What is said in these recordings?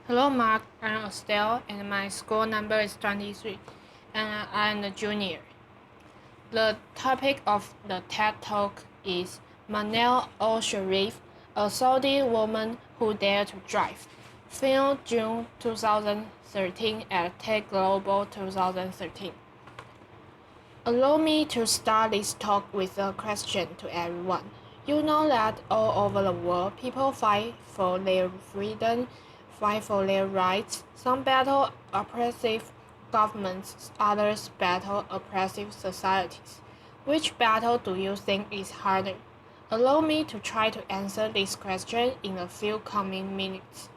Hello, Mark. I'm Estelle, and my school number is 23, and I'm a junior. The topic of the TED Talk is Manal al-Sharif, a Saudi woman who dared to drive, filmed June 2013 at TED Global 2013. Allow me to start this talk with a question to everyone. You know that all over the world, people fight for their freedom, fight for their rights. Some battle oppressive governments, others battle oppressive societies. Which battle do you think is harder? Allow me to try to answer this question in a few coming minutes.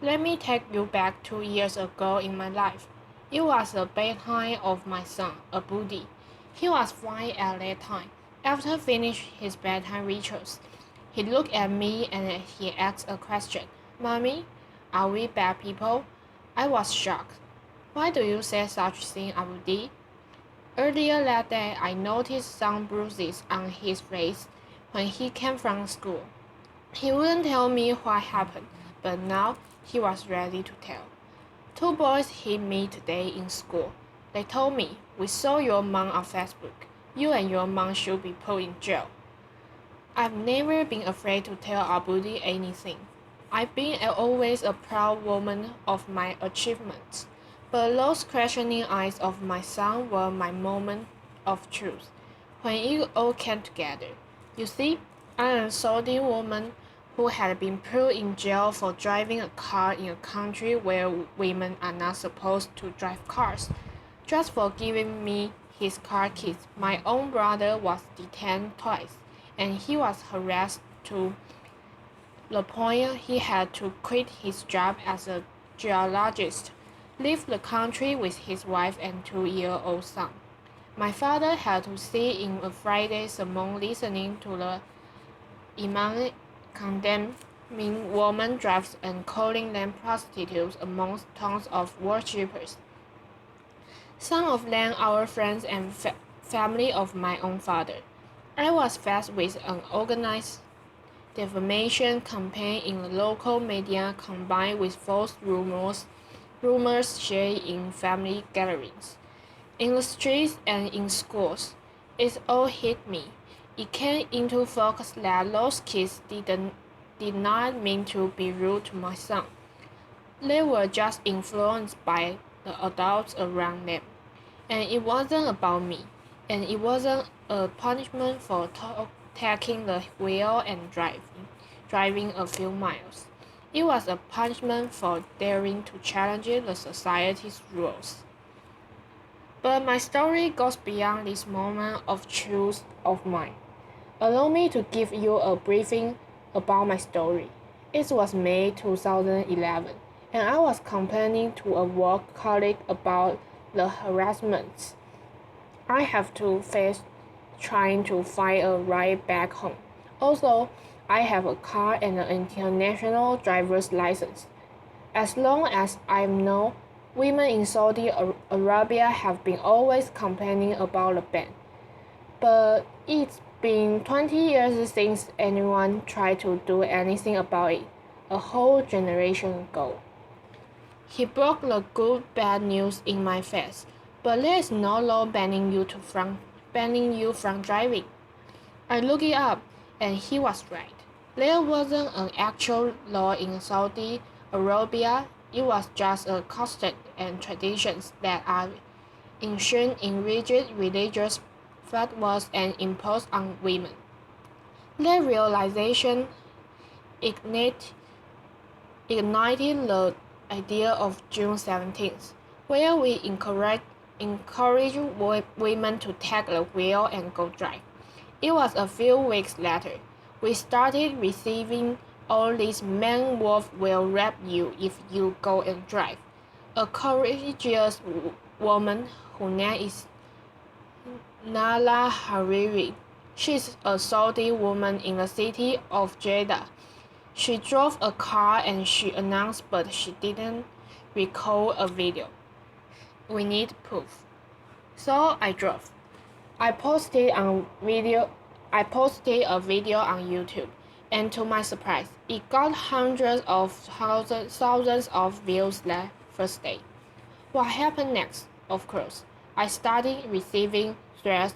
Let me take you back 2 years ago in my life. It was the bedtime of my son, Abudi. He was 5 at that time. After finishing his bedtime rituals, he looked at me and he asked a question. Mommy, are we bad people? I was shocked. Why do you say such thing, Abudi? Earlier that day, I noticed some bruises on his face when he came from school. He wouldn't tell me what happened, but now he was ready to tell. Two boys hit me today in school. They told me, we saw your mom on Facebook. You and your mom should be put in jail. I've never been afraid to tell Abudi anything. I've been always a proud woman of my achievements, but those questioning eyes of my son were my moment of truth, when it all came together. You see, I'm a Saudi woman who had been put in jail for driving a car in a country where women are not supposed to drive cars, just for giving me his car keys. My own brother was detained twice, and he was harassed to the point he had to quit his job as a geologist, leave the country with his wife and 2-year-old son. My father had to sit in a Friday sermon listening to the imam condemning women drivers and calling them prostitutes amongst tons of worshippers. Some of them our friends and family of my own father. I was faced with an organized defamation campaign in the local media combined with false rumors shared in family gatherings, in the streets and in schools. It all hit me. It came into focus that those kids did not mean to be rude to my son. They were just influenced by the adults around them. And it wasn't about me. And it wasn't a punishment for taking the wheel and driving a few miles. It was a punishment for daring to challenge the society's rules. But my story goes beyond this moment of truth of mine. Allow me to give you a briefing about my story. It was May 2011, and I was complaining to a work colleague about the harassment I have to face trying to find a ride back home. Also, I have a car and an international driver's license. As long as I know, women in Saudi Arabia have been always complaining about the ban. But it's been 20 years since anyone tried to do anything about it, a whole generation ago. He broke the good bad news in my face, but there is no law banning you from driving. I looked it up, and he was right. There wasn't an actual law in Saudi Arabia. It was just a custom and traditions that are enshrined in rigid religious fatwas and imposed on women. That realization ignited the idea of June 17th, where we encourage women to take the wheel and go drive. It was a few weeks later. We started receiving all these men wolf will rape you if you go and drive. A courageous woman whose name is Nala Hariri. She's a Saudi woman in the city of Jeddah. She drove a car and she announced, but she didn't record a video. We need proof. So I drove. I posted a video on YouTube, and to my surprise, it got hundreds of thousands of views that first day. What happened next? Of course, I started receiving threats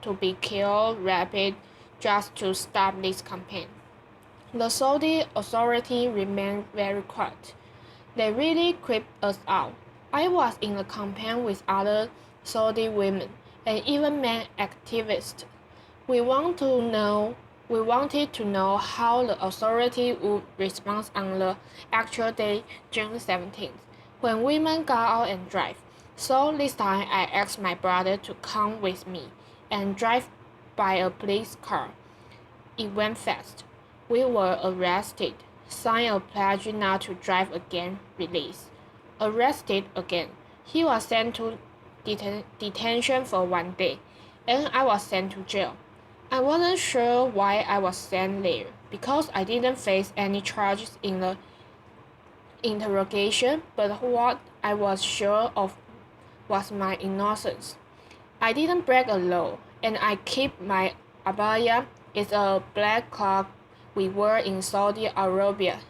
to be killed rapid just to stop this campaign. The Saudi authority remained very quiet. They really creeped us out. I was in a campaign with other Saudi women and even men activists. We want to know we wanted to know how the authority would respond on the actual day, June 17th, when women got out and drive. So this time I asked my brother to come with me and drive by a police car. It went fast. We were arrested, signed a pledge not to drive again, released. Arrested again. He was sent to detention for 1 day, and I was sent to jail. I wasn't sure why I was sent there, because I didn't face any charges in the interrogation, but what I was sure of was my innocence. I didn't break a law, and I keep my abaya. It's a black cloth we wear in Saudi Arabia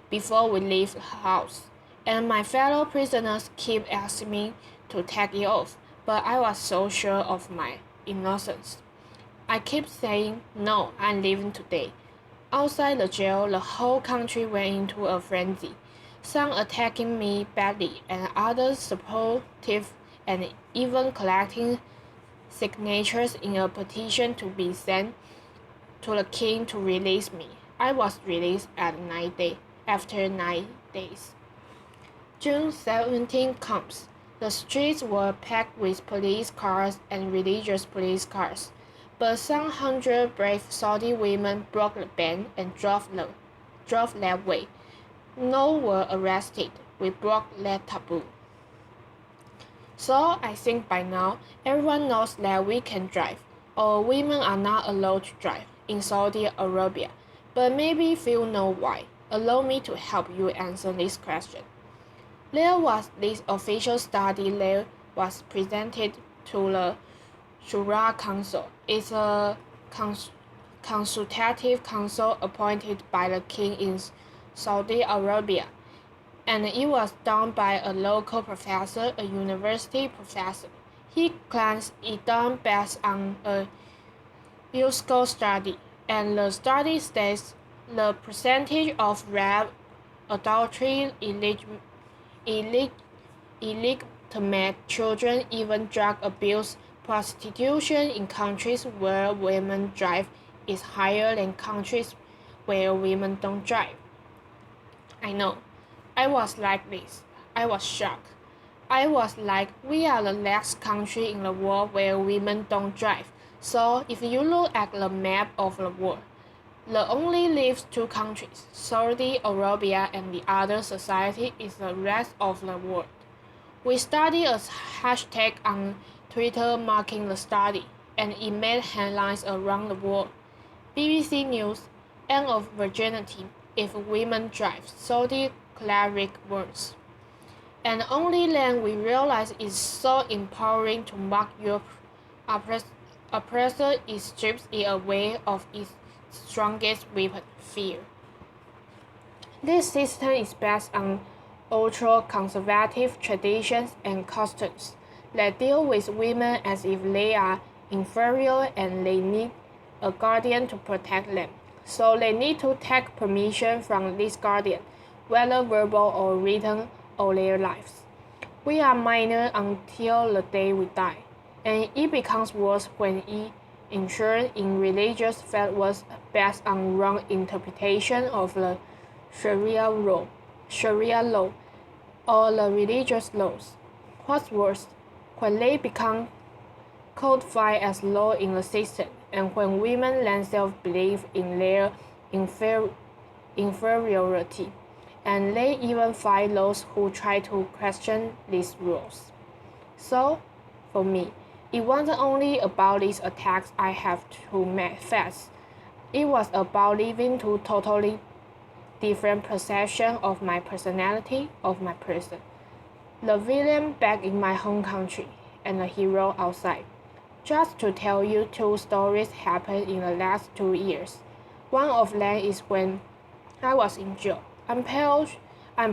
before we leave the house, and my fellow prisoners keep asking me to take it off, but I was so sure of my innocence. I kept saying, no, I'm leaving today. Outside the jail, the whole country went into a frenzy, some attacking me badly and others supportive and even collecting signatures in a petition to be sent to the king to release me. I was released after 9 days. June 17 comes. The streets were packed with police cars and religious police cars, but some hundred brave Saudi women broke the ban and drove that way. No were arrested. We broke that taboo. So I think by now everyone knows that we can drive, or women are not allowed to drive in Saudi Arabia, but maybe few know why. Allow me to help you answer this question. There was this official study that was presented to the Shura Council. It's a consultative council appointed by the king in Saudi Arabia, and it was done by a local professor, a university professor. He claims it done based on a useful study, and the study states the percentage of rape, adultery, illegitimate children, even drug abuse, prostitution in countries where women drive is higher than countries where women don't drive. I know. I was like this. I was shocked. I was like, we are the last country in the world where women don't drive. So if you look at the map of the world, the only lives two countries, Saudi Arabia and the other society is the rest of the world. We started a hashtag on Twitter marking the study, and it made headlines around the world. BBC News, end of virginity if women drive, Saudi cleric words. And only then we realized it's so empowering to mock your oppressor. It strips it away of its strongest weapon, fear. This system is based on ultra-conservative traditions and customs that deal with women as if they are inferior and they need a guardian to protect them. So they need to take permission from this guardian, whether verbal or written, all their lives. We are minor until the day we die, and it becomes worse when it ensures in religious fatwas based on wrong interpretation of the Sharia law, or the religious laws. What's worse, when they become codified as law in the system, and when women themselves believe in their inferiority, and they even fight those who try to question these rules. So, for me, it wasn't only about these attacks I have to face. It was about living two totally different perceptions of my personality, of my person. The villain back in my home country, and the hero outside. Just to tell you two stories happened in the last 2 years. One of them is when I was in jail. I'm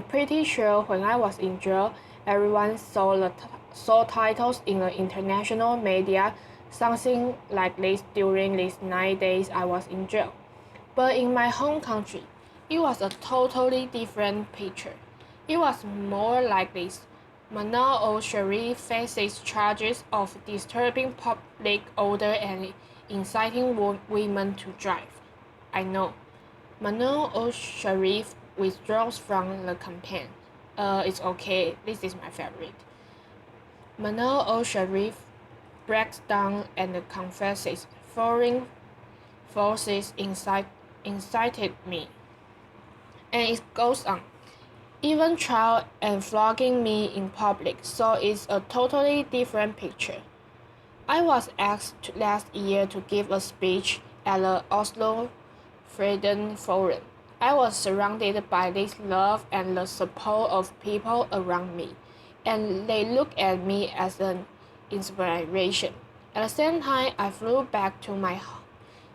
pretty sure when I was in jail, everyone saw titles in the international media, something like this during these 9 days I was in jail. But in my home country, it was a totally different picture. It was more like this. Manal al-Sharif faces charges of disturbing public order and inciting women to drive. I know. Manal al-Sharif withdraws from the campaign. It's okay, this is my favorite. Manal al-Sharif breaks down and confesses foreign forces incited me. And it goes on. Even trial and flogging me in public, so it's a totally different picture. I was asked last year to give a speech at the Oslo Freedom Forum. I was surrounded by this love and the support of people around me, and they looked at me as an inspiration. At the same time, I flew back to my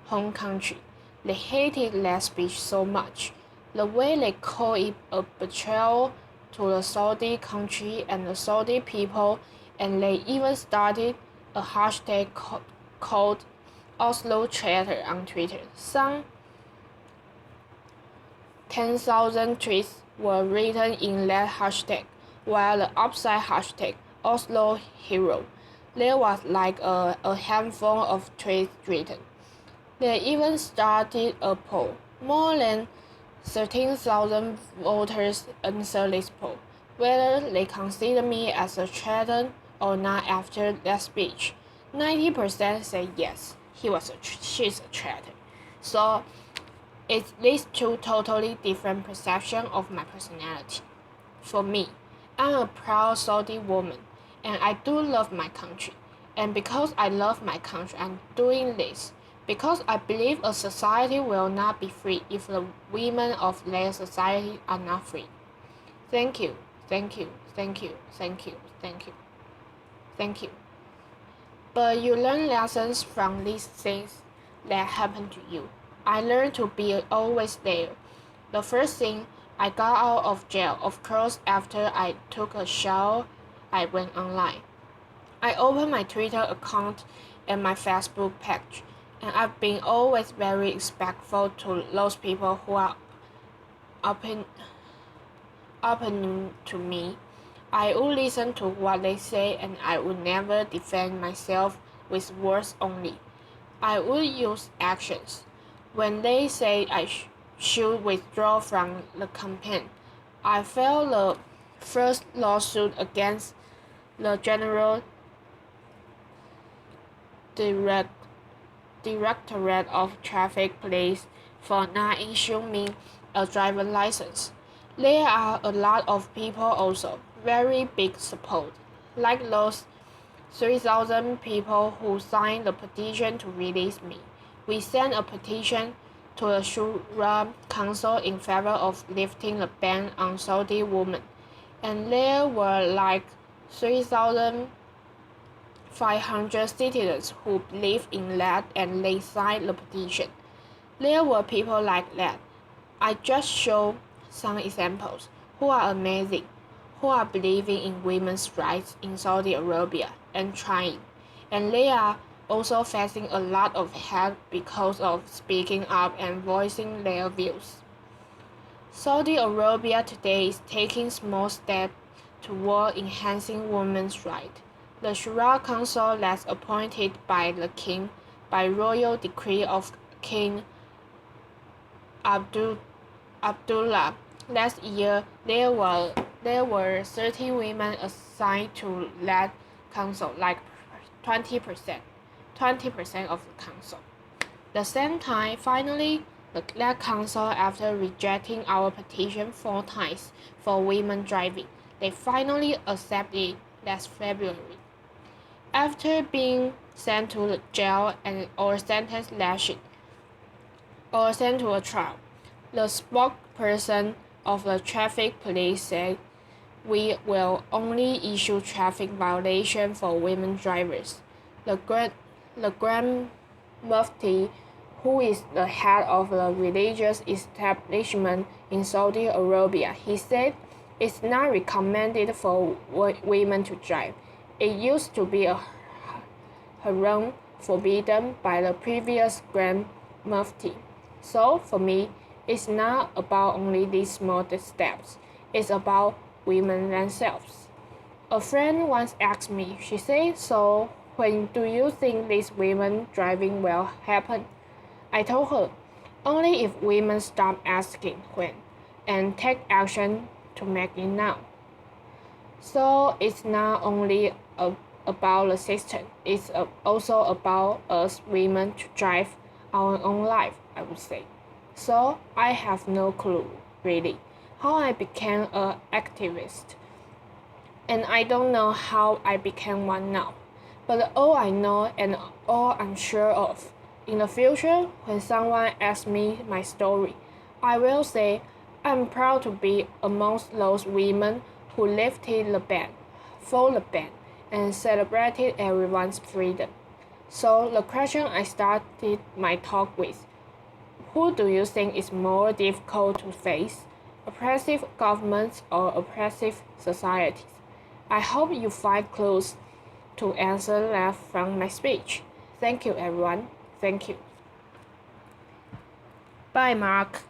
home country. They hated that speech so much. The way they called it a betrayal to the Saudi country and the Saudi people, and they even started a hashtag called Oslo Traitor on Twitter. Some 10,000 tweets were written in that hashtag, while the upside hashtag Oslo Hero, there was like a handful of tweets written. They even started a poll. More than 13,000 voters answered this poll, whether they consider me as a traitor or not after that speech. 90% said yes, she's a traitor. So it's these two totally different perceptions of my personality. For me, I'm a proud Saudi woman, and I do love my country. And because I love my country, I'm doing this. Because I believe a society will not be free if the women of their society are not free. Thank you, thank you, thank you, thank you, thank you, thank you. But you learn lessons from these things that happen to you. I learned to be always there. The first thing, I got out of jail. Of course, after I took a shower, I went online. I opened my Twitter account and my Facebook page, and I've been always very respectful to those people who are open to me. I would listen to what they say, and I would never defend myself with words only. I would use actions. When they say I should withdraw from the campaign, I filed the first lawsuit against the General Directorate of Traffic Police for not issuing me a driver's license. There are a lot of people also, very big support, like those 3,000 people who signed the petition to release me. We sent a petition to the Shura Council in favor of lifting the ban on Saudi women, and there were like 3,500 citizens who believed in that and they signed the petition. There were people like that. I just show some examples who are amazing, who are believing in women's rights in Saudi Arabia and trying, and they are also facing a lot of hate because of speaking up and voicing their views. Saudi Arabia today is taking small steps toward enhancing women's rights. The Shura Council that's appointed by the king by royal decree of King Abdullah. Last year, there were 13 women assigned to that council, like 20% of the council. The same time, finally, that council, after rejecting our petition 4 times for women driving, they finally accepted last February. After being sent to jail or sentenced or sent to a trial, the spokesperson of the traffic police said, "We will only issue traffic violations for women drivers." The Grand Mufti, who is the head of the religious establishment in Saudi Arabia. He said, "It's not recommended for women to drive. It used to be a haram forbidden by the previous Grand Mufti. So for me, it's not about only these small steps. It's about women themselves." A friend once asked me, she said, "So when do you think these women driving will happen?" I told her, "Only if women stop asking when and take action to make it now." So it's not only about the system, it's also about us women to drive our own life, I would say. So I have no clue, really, how I became an activist. And I don't know how I became one now. But all I know and all I'm sure of, in the future, when someone asks me my story, I will say I'm proud to be amongst those women who lifted the ban, for the ban, and celebrated everyone's freedom. So the question I started my talk with, who do you think is more difficult to face, oppressive governments or oppressive societies? I hope you find clues to answer that from my speech. Thank you, everyone. Thank you. Bye, Mark.